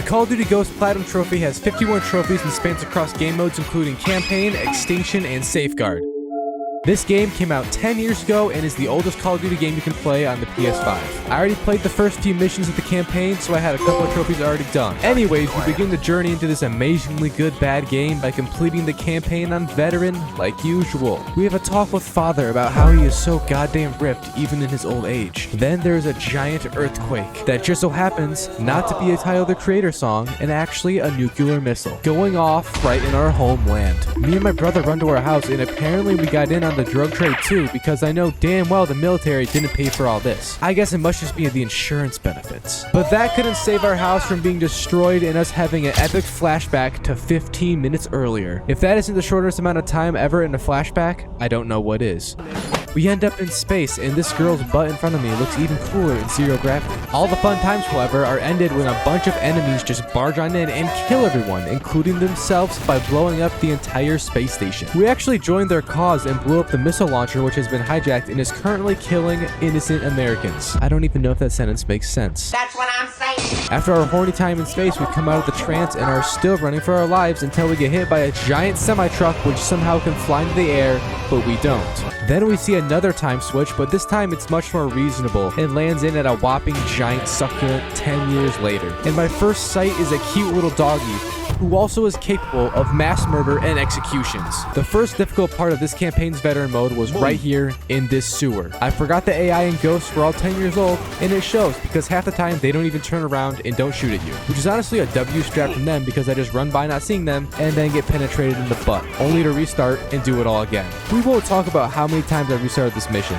Call of Duty Ghosts Platinum Trophy has 51 trophies and spans across game modes including Campaign, Extinction, and Safeguard. This game came out 10 years ago and is the oldest Call of Duty game you can play on the PS5. I already played the first few missions of the campaign, so I had a couple of trophies already done. Anyways, we begin the journey into this amazingly good bad game by completing the campaign on Veteran like usual. We have a talk with Father about how he is so goddamn ripped even in his old age. Then there's a giant earthquake that just so happens not to be a Tyler the Creator song and actually a nuclear missile going off right in our homeland. Me and my brother run to our house and apparently we got in on the drug trade too, because I know damn well the military didn't pay for all this. I guess it must just be the insurance benefits. But that couldn't save our house from being destroyed and us having an epic flashback to 15 minutes earlier. If that isn't the shortest amount of time ever in a flashback, I don't know what is. We end up in space, and this girl's butt in front of me looks even cooler in zero gravity. All the fun times, however, are ended when a bunch of enemies just barge on in and kill everyone, including themselves, by blowing up the entire space station. We actually joined their cause and blew up the missile launcher, which has been hijacked and is currently killing innocent Americans. I don't even know if that sentence makes sense. That's what I'm saying. After our horny time in space, we come out of the trance and are still running for our lives until we get hit by a giant semi-truck which somehow can fly into the air, but we don't. Then we see another time switch, but this time it's much more reasonable and lands in at a whopping giant succulent 10 years later. And my first sight is a cute little doggy who also is capable of mass murder and executions. The first difficult part of this campaign's veteran mode was right here in this sewer. I forgot the AI and ghosts were all 10 years old, and it shows because half the time they don't even turn around and don't shoot at you, which is honestly a W strap from them because I just run by not seeing them and then get penetrated in the butt, only to restart and do it all again. We won't talk about how many times I restarted this mission.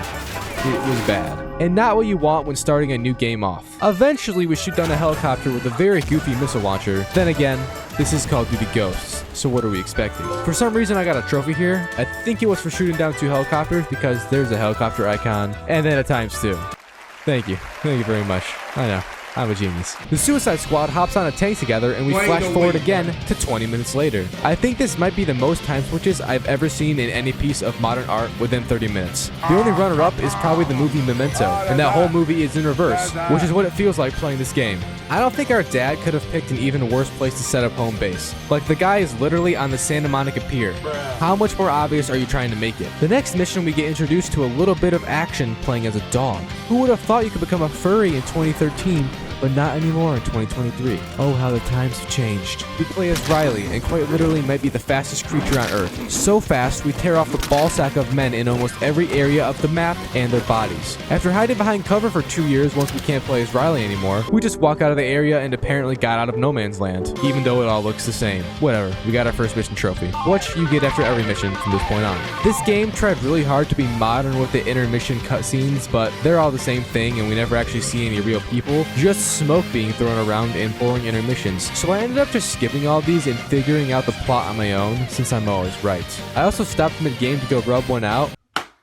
It was bad. And not what you want when starting a new game off. Eventually, we shoot down a helicopter with a very goofy missile launcher. Then again, this is Call of Duty Ghosts, so what are we expecting? For some reason, I got a trophy here. I think it was for shooting down 2 helicopters because there's a helicopter icon, and then a ×2. Thank you. Thank you very much. I know. I'm a genius. The Suicide Squad hops on a tank together and we flash forward again to 20 minutes later. I think this might be the most time switches I've ever seen in any piece of modern art within 30 minutes. The only runner-up is probably the movie Memento, and that whole movie is in reverse, which is what it feels like playing this game. I don't think our dad could have picked an even worse place to set up home base. Like, the guy is literally on the Santa Monica Pier. How much more obvious are you trying to make it? The next mission we get introduced to a little bit of action playing as a dog. Who would have thought you could become a furry in 2013? But not anymore in 2023. Oh, how the times have changed. We play as Riley, and quite literally might be the fastest creature on Earth. So fast, we tear off the ballsack of men in almost every area of the map and their bodies. After hiding behind cover for 2 years once we can't play as Riley anymore, we just walk out of the area and apparently got out of no man's land, even though it all looks the same. Whatever, we got our first mission trophy, which you get after every mission from this point on. This game tried really hard to be modern with the intermission cutscenes, but they're all the same thing and we never actually see any real people, just smoke being thrown around and boring intermissions. So I ended up just skipping all these and figuring out the plot on my own, since I'm always right. I also stopped mid-game to go rub one out,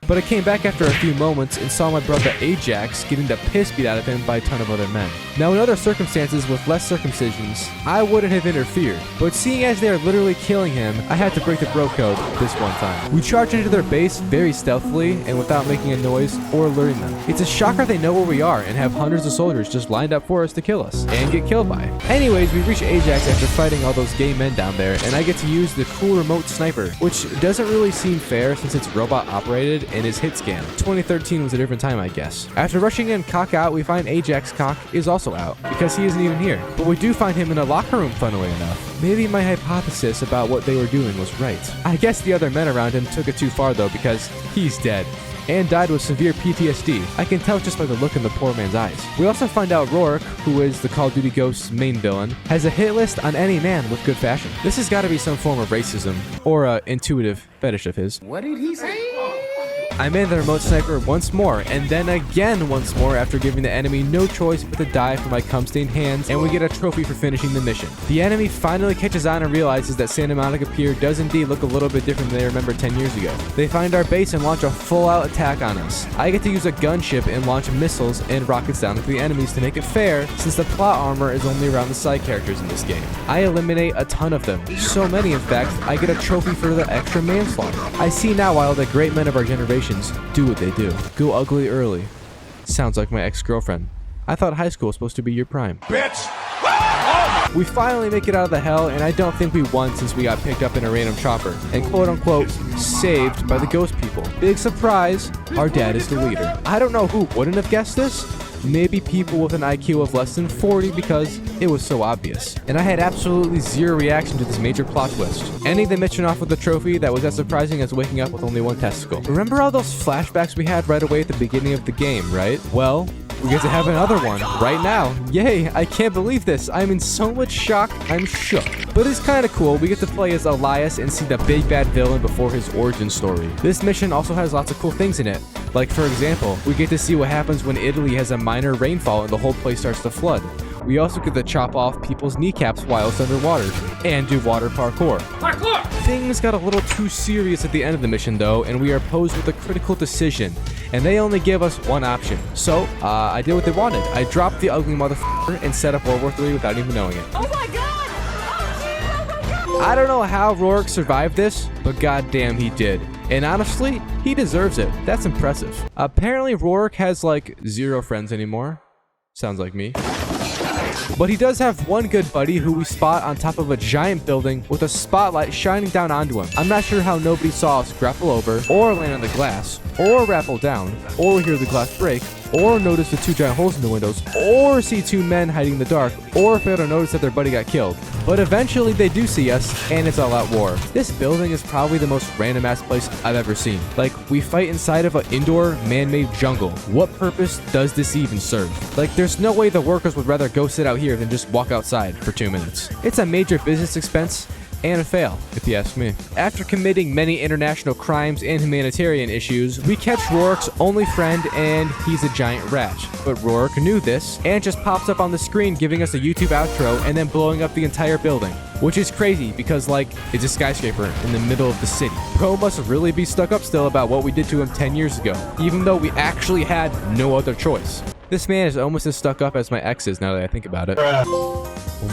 but I came back after a few moments and saw my brother Ajax getting the piss beat out of him by a ton of other men. Now in other circumstances with less circumcisions, I wouldn't have interfered, but seeing as they are literally killing him, I had to break the bro code this one time. We charge into their base very stealthily and without making a noise or alerting them. It's a shocker they know where we are and have hundreds of soldiers just lined up for us to kill us and get killed by. Anyways, we reach Ajax after fighting all those gay men down there, and I get to use the cool remote sniper, which doesn't really seem fair since it's robot operated and is hit scan. 2013 was a different time, I guess. After rushing in cock out, we find Ajax cock is also out because he isn't even here. But we do find him in a locker room, funnily enough. Maybe my hypothesis about what they were doing was right. I guess the other men around him took it too far though, because he's dead and died with severe PTSD. I can tell just by the look in the poor man's eyes. We also find out Rourke, who is the Call of Duty Ghosts main villain, has a hit list on any man with good fashion. This has got to be some form of racism or a intuitive fetish of his. What did he say? I man the remote sniper once more, and then again once more after giving the enemy no choice but to die for my cum-stained hands, and we get a trophy for finishing the mission. The enemy finally catches on and realizes that Santa Monica Pier does indeed look a little bit different than they remember 10 years ago. They find our base and launch a full-out attack on us. I get to use a gunship and launch missiles and rockets down at the enemies to make it fair, since the plot armor is only around the side characters in this game. I eliminate a ton of them, so many in fact, I get a trophy for the extra manslaughter. I see now why all the great men of our generation do what they do. Go ugly early. Sounds like my ex-girlfriend. I thought high school was supposed to be your prime. Bitch! We finally make it out of the hell, and I don't think we won since we got picked up in a random chopper and quote-unquote saved by the ghost people. Big surprise, our dad is the leader. I don't know who wouldn't have guessed this. Maybe people with an IQ of less than 40 because it was so obvious. And I had absolutely zero reaction to this major plot twist. Ending the mission off with a trophy that was as surprising as waking up with only one testicle. Remember all those flashbacks we had right away at the beginning of the game, right? Well, we get to have another one right now. Yay, I can't believe this. I'm in so much shock, I'm shook. But it's kind of cool. We get to play as Elias and see the big bad villain before his origin story. This mission also has lots of cool things in it. Like for example, we get to see what happens when Italy has a minor rainfall and the whole place starts to flood. We also get to chop off people's kneecaps while it's underwater, and do water parkour. Things got a little too serious at the end of the mission though, and we are posed with a critical decision, and they only give us one option. So, I did what they wanted. I dropped the ugly motherfucker and set up World War III without even knowing it. Oh my god! I don't know how Rourke survived this, but goddamn he did. And honestly, he deserves it. That's impressive. Apparently Rourke has like 0 friends anymore. Sounds like me. But he does have one good buddy who we spot on top of a giant building with a spotlight shining down onto him. I'm not sure how nobody saw us grapple over, or land on the glass, or rappel down, or hear the glass break, or notice the 2 giant holes in the windows, or see 2 men hiding in the dark, or fail to notice that their buddy got killed. But eventually they do see us, and it's all out war. This building is probably the most random ass place I've ever seen. Like, we fight inside of an indoor, man-made jungle. What purpose does this even serve? Like, there's no way the workers would rather go sit out here than just walk outside for 2 minutes. It's a major business expense, and a fail, if you ask me. After committing many international crimes and humanitarian issues, we catch Rourke's only friend, and he's a giant rat. But Rourke knew this, and just pops up on the screen giving us a YouTube outro and then blowing up the entire building. Which is crazy, because like, it's a skyscraper in the middle of the city. Bro must really be stuck up still about what we did to him 10 years ago, even though we actually had no other choice. This man is almost as stuck up as my ex is now that I think about it.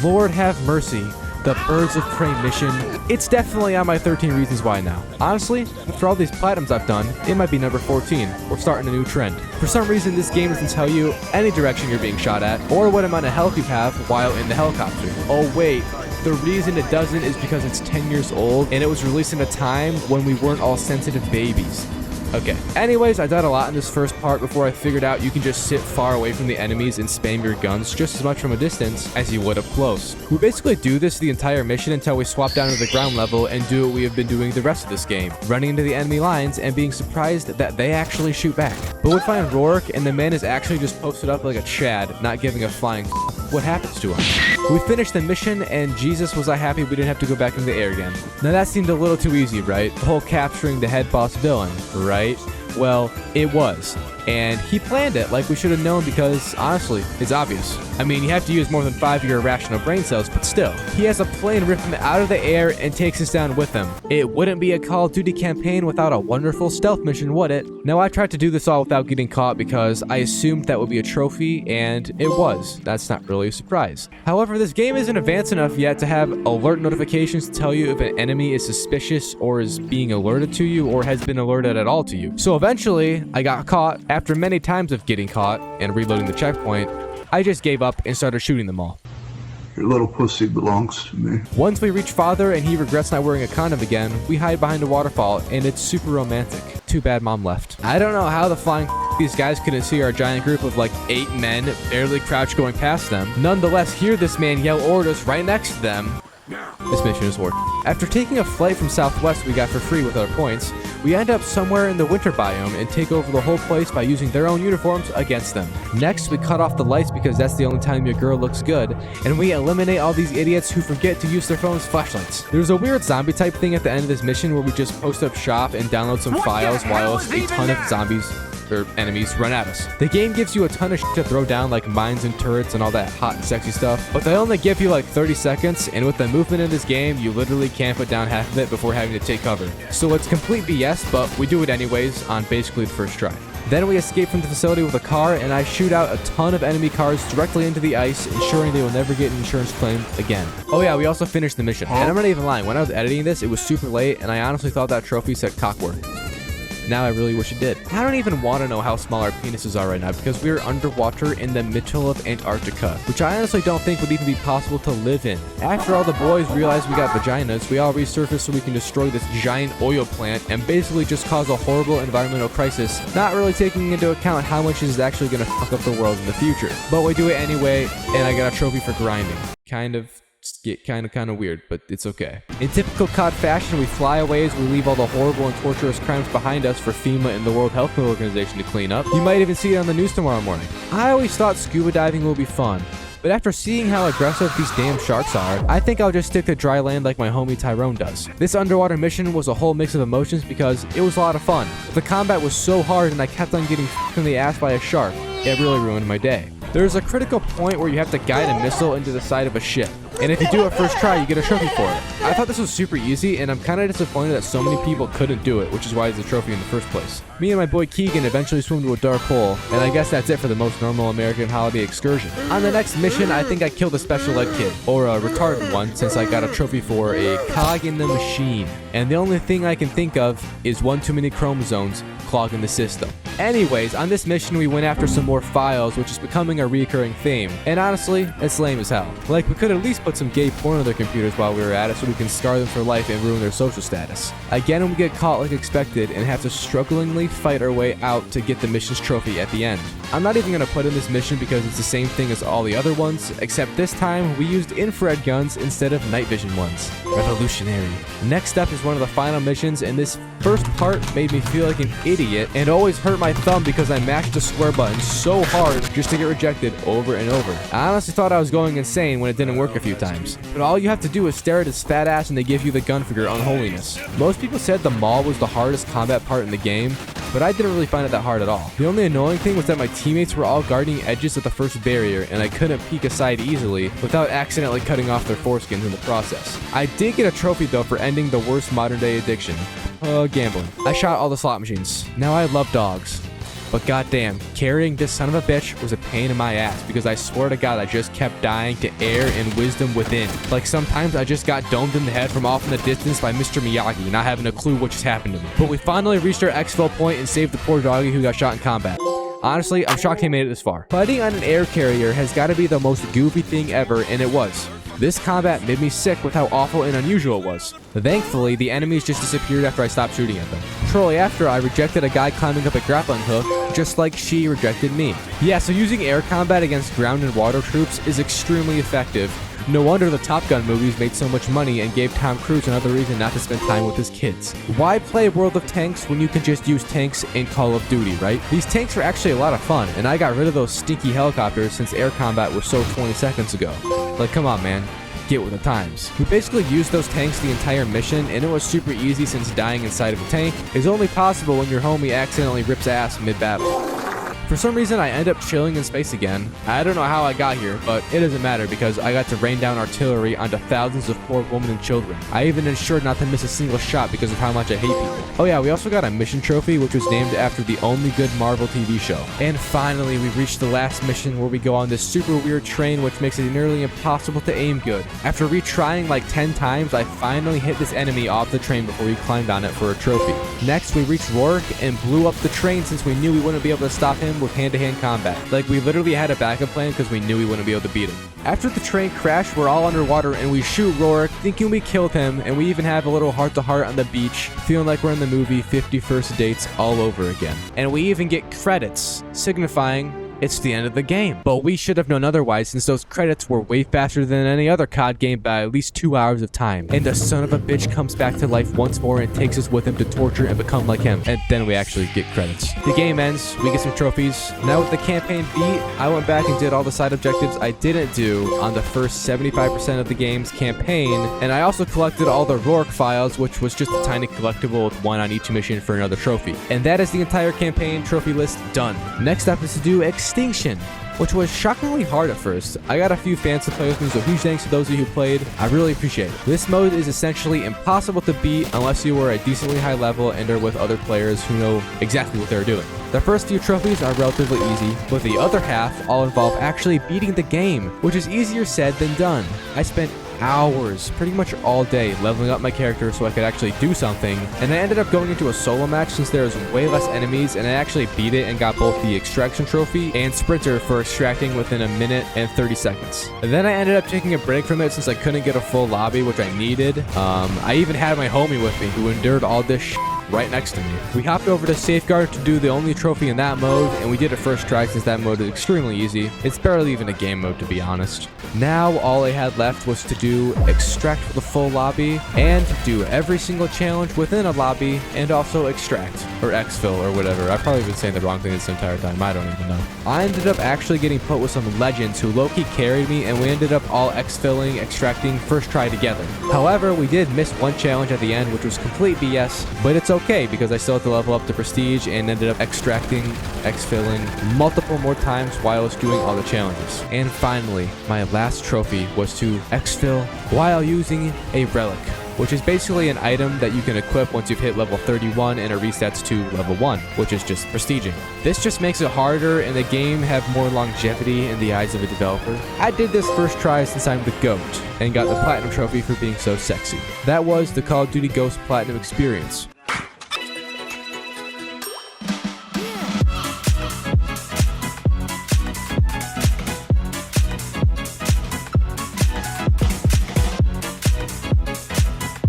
Lord have mercy. The Birds of Prey mission. It's definitely on my 13 reasons why now. Honestly, after all these platinums I've done, it might be number 14. We're starting a new trend. For some reason, this game doesn't tell you any direction you're being shot at, or what amount of health you have while in the helicopter. Oh wait, the reason it doesn't is because it's 10 years old, and it was released in a time when we weren't all sensitive babies. Okay. Anyways, I died a lot in this first part before I figured out you can just sit far away from the enemies and spam your guns just as much from a distance as you would up close. We basically do this the entire mission until we swap down to the ground level and do what we have been doing the rest of this game, running into the enemy lines and being surprised that they actually shoot back. But we find Rourke, and the man is actually just posted up like a Chad, not giving a flying what happens to him. We finished the mission, and Jesus was I happy we didn't have to go back into the air again. Now that seemed a little too easy, right? The whole capturing the head boss villain, right? Well, it was. And he planned it like we should have known because, honestly, it's obvious. I mean, you have to use more than 5 of your irrational brain cells, but still. He has a plane rip him out of the air and takes us down with him. It wouldn't be a Call of Duty campaign without a wonderful stealth mission, would it? Now, I tried to do this all without getting caught because I assumed that would be a trophy, and it was. That's not really a surprise. However, this game isn't advanced enough yet to have alert notifications to tell you if an enemy is suspicious or is being alerted to you or has been alerted at all to you. So eventually, I got caught. After many times of getting caught and reloading the checkpoint, I just gave up and started shooting them all. Your little pussy belongs to me. Once we reach father and he regrets not wearing a condom again, we hide behind a waterfall and it's super romantic. Too bad mom left. I don't know how the flying these guys couldn't see our giant group of like 8 men barely crouched going past them. Nonetheless, hear this man yell orders right next to them. This mission is worth it. After taking a flight from Southwest we got for free with our points, we end up somewhere in the winter biome and take over the whole place by using their own uniforms against them. Next, we cut off the lights because that's the only time your girl looks good, and we eliminate all these idiots who forget to use their phone's flashlights. There's a weird zombie type thing at the end of this mission where we just post up shop and download some files while a ton of zombies or enemies run at us. The game gives you a ton of shit to throw down like mines and turrets and all that hot and sexy stuff, but they only give you like 30 seconds, and with the movement in this game, you literally can't put down half of it before having to take cover. So it's complete BS, but we do it anyways on basically the first try. Then we escape from the facility with a car, and I shoot out a ton of enemy cars directly into the ice, ensuring they will never get an insurance claim again. Oh yeah, we also finished the mission. And I'm not even lying, when I was editing this, it was super late, and I honestly thought that trophy said cockwork. Now I really wish it did. I don't even want to know how small our penises are right now because we're underwater in the middle of Antarctica, which I honestly don't think would even be possible to live in. After all the boys realized we got vaginas, we all resurfaced so we can destroy this giant oil plant and basically just cause a horrible environmental crisis, not really taking into account how much this is actually going to fuck up the world in the future. But we do it anyway, and I got a trophy for grinding. Kind of weird, but it's okay. In typical COD fashion, we fly away as we leave all the horrible and torturous crimes behind us for FEMA and the World Health Organization to clean up. You might even see it on the news tomorrow morning. I always thought scuba diving would be fun, but after seeing how aggressive these damn sharks are, I think I'll just stick to dry land like my homie Tyrone does. This underwater mission was a whole mix of emotions because it was a lot of fun. The combat was so hard and I kept on getting f***ed in the ass by a shark. It really ruined my day. There's a critical point where you have to guide a missile into the side of a ship, and if you do it first try, you get a trophy for it. I thought this was super easy, and I'm kind of disappointed that so many people couldn't do it, which is why it's a trophy in the first place. Me and my boy Keegan eventually swam to a dark hole, and I guess that's it for the most normal American holiday excursion. On the next mission, I think I killed a special ed kid, or a retarded one, since I got a trophy for a cog in the machine. And the only thing I can think of is one too many chromosomes clogging the system. Anyways, on this mission we went after some more files, which is becoming a recurring theme, and honestly, it's lame as hell. Like, we could at least put some gay porn on their computers while we were at it so we can scar them for life and ruin their social status. Again, we get caught like expected and have to strugglingly fight our way out to get the mission's trophy at the end. I'm not even going to put in this mission because it's the same thing as all the other ones, except this time we used infrared guns instead of night vision ones. Revolutionary. Next up is one of the final missions, and this first part made me feel like an idiot and always hurt my thumb because I mashed the square button so hard just to get rejected over and over. I honestly thought I was going insane when it didn't work a few times. But all you have to do is stare at his fat ass and they give you the gun for your unholiness. Most people said the mall was the hardest combat part in the game, but I didn't really find it that hard at all. The only annoying thing was that my teammates were all guarding edges of the first barrier and I couldn't peek aside easily without accidentally cutting off their foreskins in the process. I did get a trophy though for ending the worst modern day addiction. Gambling. I shot all the slot machines. Now I love dogs. But goddamn, carrying this son of a bitch was a pain in my ass because I swear to God I just kept dying to air and wisdom within. Like sometimes I just got domed in the head from off in the distance by Mr. Miyagi, not having a clue what just happened to me. But we finally reached our exfil point and saved the poor doggy who got shot in combat. Honestly, I'm shocked he made it this far. Fighting on an air carrier has got to be the most goofy thing ever, and it was. This combat made me sick with how awful and unusual it was. Thankfully, the enemies just disappeared after I stopped shooting at them. Shortly after, I rejected a guy climbing up a grappling hook, just like she rejected me. Yeah, so using air combat against ground and water troops is extremely effective. No wonder the Top Gun movies made so much money and gave Tom Cruise another reason not to spend time with his kids. Why play World of Tanks when you can just use tanks in Call of Duty, right? These tanks are actually a lot of fun, and I got rid of those stinky helicopters since air combat was so 20 seconds ago. Like, come on, man. Get with the times. We basically used those tanks the entire mission, and it was super easy since dying inside of a tank is only possible when your homie accidentally rips ass mid-battle. For some reason, I end up chilling in space again. I don't know how I got here, but it doesn't matter because I got to rain down artillery onto thousands of poor women and children. I even ensured not to miss a single shot because of how much I hate people. Oh yeah, we also got a mission trophy, which was named after the only good Marvel TV show. And finally, we reached the last mission where we go on this super weird train, which makes it nearly impossible to aim good. After retrying like 10 times, I finally hit this enemy off the train before we climbed on it for a trophy. Next, we reached Rourke and blew up the train since we knew we wouldn't be able to stop him with hand-to-hand combat. Like, we literally had a backup plan because we knew we wouldn't be able to beat him. After the train crashed, we're all underwater and we shoot Rourke, thinking we killed him, and we even have a little heart-to-heart on the beach, feeling like we're in the movie 50 First Dates all over again. And we even get credits, signifying it's the end of the game. But we should have known otherwise since those credits were way faster than any other COD game by at least 2 hours of time. And the son of a bitch comes back to life once more and takes us with him to torture and become like him. And then we actually get credits. The game ends, we get some trophies. Now with the campaign beat, I went back and did all the side objectives I didn't do on the first 75% of the game's campaign. And I also collected all the Rourke files, which was just a tiny collectible with one on each mission for another trophy. And that is the entire campaign trophy list done. Next up is to do Extinction, which was shockingly hard at first. I got a few fans to play with me, so huge thanks to those of you who played. I really appreciate it. This mode is essentially impossible to beat unless you are a decently high level and are with other players who know exactly what they're doing. The first few trophies are relatively easy, but the other half all involve actually beating the game, which is easier said than done. I spent hours, pretty much all day, leveling up my character so I could actually do something. And I ended up going into a solo match since there was way less enemies, and I actually beat it and got both the extraction trophy and sprinter for extracting within a minute and 30 seconds. And then I ended up taking a break from it since I couldn't get a full lobby, which I needed. I even had my homie with me who endured all this right next to me. We hopped over to Safeguard to do the only trophy in that mode, and we did it first try since that mode is extremely easy. It's barely even a game mode, to be honest. Now all I had left was to do extract for the full lobby and do every single challenge within a lobby and also extract or exfil or whatever. I've probably been saying the wrong thing this entire time. I don't even know. I ended up actually getting put with some legends who low-key carried me, and we ended up all exfilling, extracting first try together. However, we did miss one challenge at the end, which was complete BS, but it's okay because I still had to level up to prestige and ended up extracting, exfilling multiple more times while I was doing all the challenges. And finally, my last trophy was to exfil while using a relic, which is basically an item that you can equip once you've hit level 31 and it resets to level 1, which is just prestiging. This just makes it harder and the game have more longevity in the eyes of a developer. I did this first try since I'm the GOAT and got the Platinum Trophy for being so sexy. That was the Call of Duty Ghost Platinum experience.